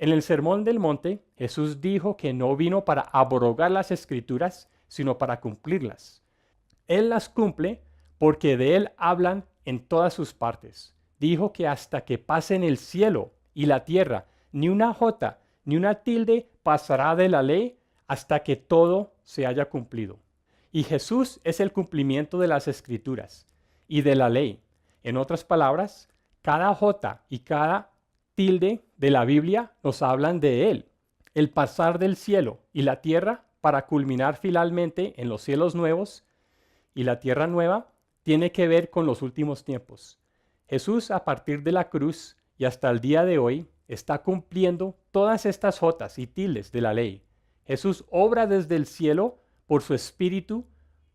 En el Sermón del Monte, Jesús dijo que no vino para abrogar las Escrituras, sino para cumplirlas. Él las cumple porque de Él hablan en todas sus partes. Dijo que hasta que pasen el cielo y la tierra, ni una jota, ni una tilde pasará de la ley hasta que todo se haya cumplido. Y Jesús es el cumplimiento de las Escrituras y de la ley. En otras palabras, cada jota y cada tilde de la Biblia nos hablan de Él, el pasar del cielo y la tierra para culminar finalmente en los cielos nuevos y la tierra nueva, tiene que ver con los últimos tiempos. Jesús, a partir de la cruz y hasta el día de hoy, está cumpliendo todas estas jotas y tildes de la ley. Jesús obra desde el cielo por su Espíritu,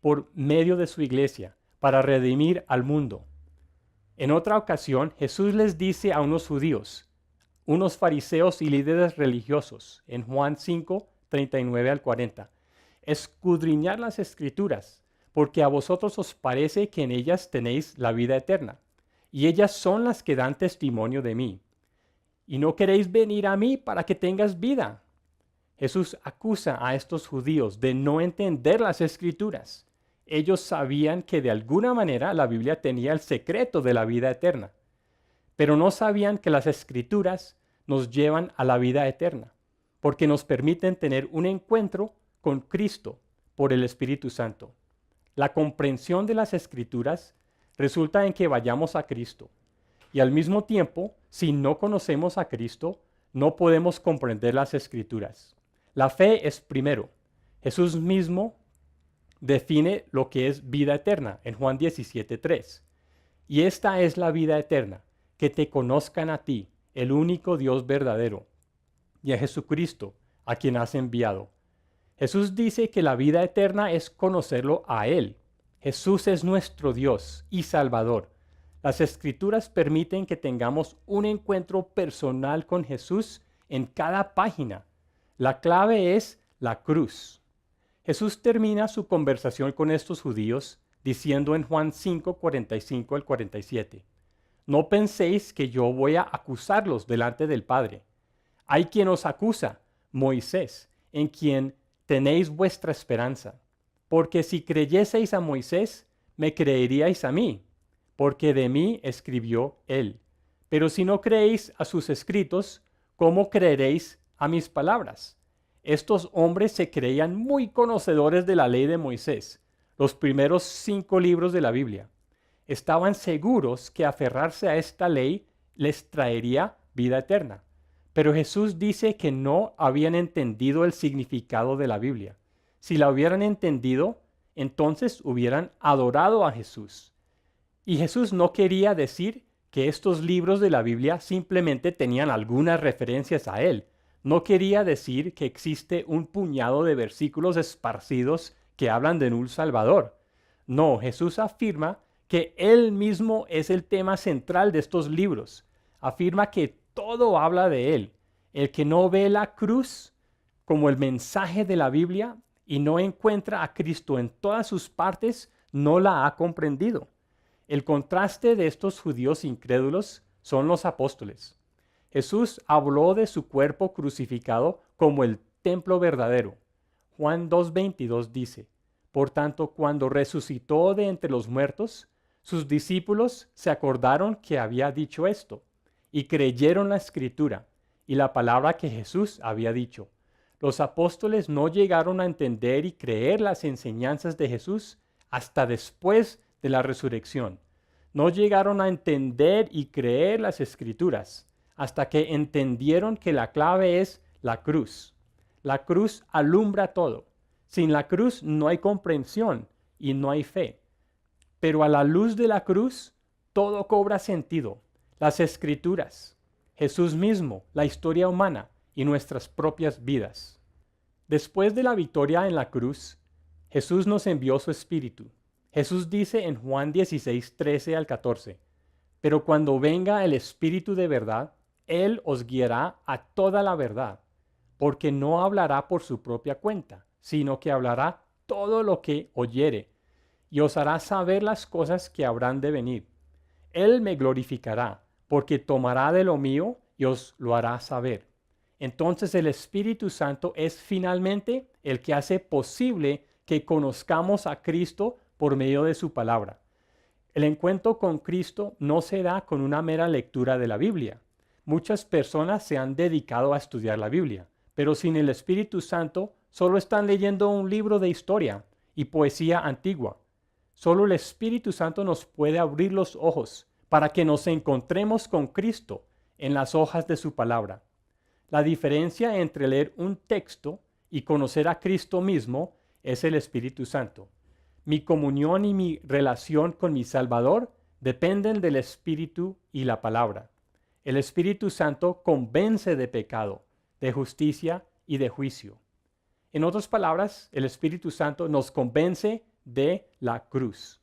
por medio de su iglesia, para redimir al mundo. En otra ocasión, Jesús les dice a unos judíos, unos fariseos y líderes religiosos, en Juan 5, 39 al 40, escudriñad las Escrituras, porque a vosotros os parece que en ellas tenéis la vida eterna, y ellas son las que dan testimonio de mí. Y no queréis venir a mí para que tengas vida. Jesús acusa a estos judíos de no entender las Escrituras. Ellos sabían que de alguna manera la Biblia tenía el secreto de la vida eterna, pero no sabían que las Escrituras nos llevan a la vida eterna, porque nos permiten tener un encuentro con Cristo por el Espíritu Santo. La comprensión de las Escrituras resulta en que vayamos a Cristo. Y al mismo tiempo, si no conocemos a Cristo, no podemos comprender las Escrituras. La fe es primero. Jesús mismo define lo que es vida eterna en Juan 17:3. Y esta es la vida eterna, que te conozcan a ti, el único Dios verdadero, y a Jesucristo, a quien has enviado. Jesús dice que la vida eterna es conocerlo a Él. Jesús es nuestro Dios y Salvador. Las Escrituras permiten que tengamos un encuentro personal con Jesús en cada página. La clave es la cruz. Jesús termina su conversación con estos judíos diciendo en Juan 5, 45 al 47, no penséis que yo voy a acusarlos delante del Padre. Hay quien os acusa, Moisés, en quien tenéis vuestra esperanza. Porque si creyeseis a Moisés, me creeríais a mí, porque de mí escribió él. Pero si no creéis a sus escritos, ¿cómo creeréis a mis palabras? Estos hombres se creían muy conocedores de la ley de Moisés, los primeros 5 libros de la Biblia. Estaban seguros que aferrarse a esta ley les traería vida eterna. Pero Jesús dice que no habían entendido el significado de la Biblia. Si la hubieran entendido, entonces hubieran adorado a Jesús. Y Jesús no quería decir que estos libros de la Biblia simplemente tenían algunas referencias a Él. No quería decir que existe un puñado de versículos esparcidos que hablan de un Salvador. No, Jesús afirma que Él mismo es el tema central de estos libros. Afirma que todo habla de Él. El que no ve la cruz como el mensaje de la Biblia y no encuentra a Cristo en todas sus partes, no la ha comprendido. El contraste de estos judíos incrédulos son los apóstoles. Jesús habló de su cuerpo crucificado como el templo verdadero. Juan 2:22 dice, por tanto, cuando resucitó de entre los muertos, sus discípulos se acordaron que había dicho esto y creyeron la escritura y la palabra que Jesús había dicho. Los apóstoles no llegaron a entender y creer las enseñanzas de Jesús hasta después de la resurrección. No llegaron a entender y creer las escrituras hasta que entendieron que la clave es la cruz. La cruz alumbra todo. Sin la cruz no hay comprensión y no hay fe. Pero a la luz de la cruz, todo cobra sentido. Las escrituras, Jesús mismo, la historia humana y nuestras propias vidas. Después de la victoria en la cruz, Jesús nos envió su Espíritu. Jesús dice en Juan 16, 13 al 14, pero cuando venga el Espíritu de verdad, Él os guiará a toda la verdad, porque no hablará por su propia cuenta, sino que hablará todo lo que oyere, y os hará saber las cosas que habrán de venir. Él me glorificará, porque tomará de lo mío y os lo hará saber. entonces el Espíritu Santo es finalmente el que hace posible que conozcamos a Cristo por medio de su palabra. El encuentro con Cristo no se da con una mera lectura de la Biblia. Muchas personas se han dedicado a estudiar la Biblia, pero sin el Espíritu Santo solo están leyendo un libro de historia y poesía antigua. Solo el Espíritu Santo nos puede abrir los ojos para que nos encontremos con Cristo en las hojas de su palabra. La diferencia entre leer un texto y conocer a Cristo mismo es el Espíritu Santo. Mi comunión y mi relación con mi Salvador dependen del Espíritu y la palabra. El Espíritu Santo convence de pecado, de justicia y de juicio. En otras palabras, el Espíritu Santo nos convence de la cruz.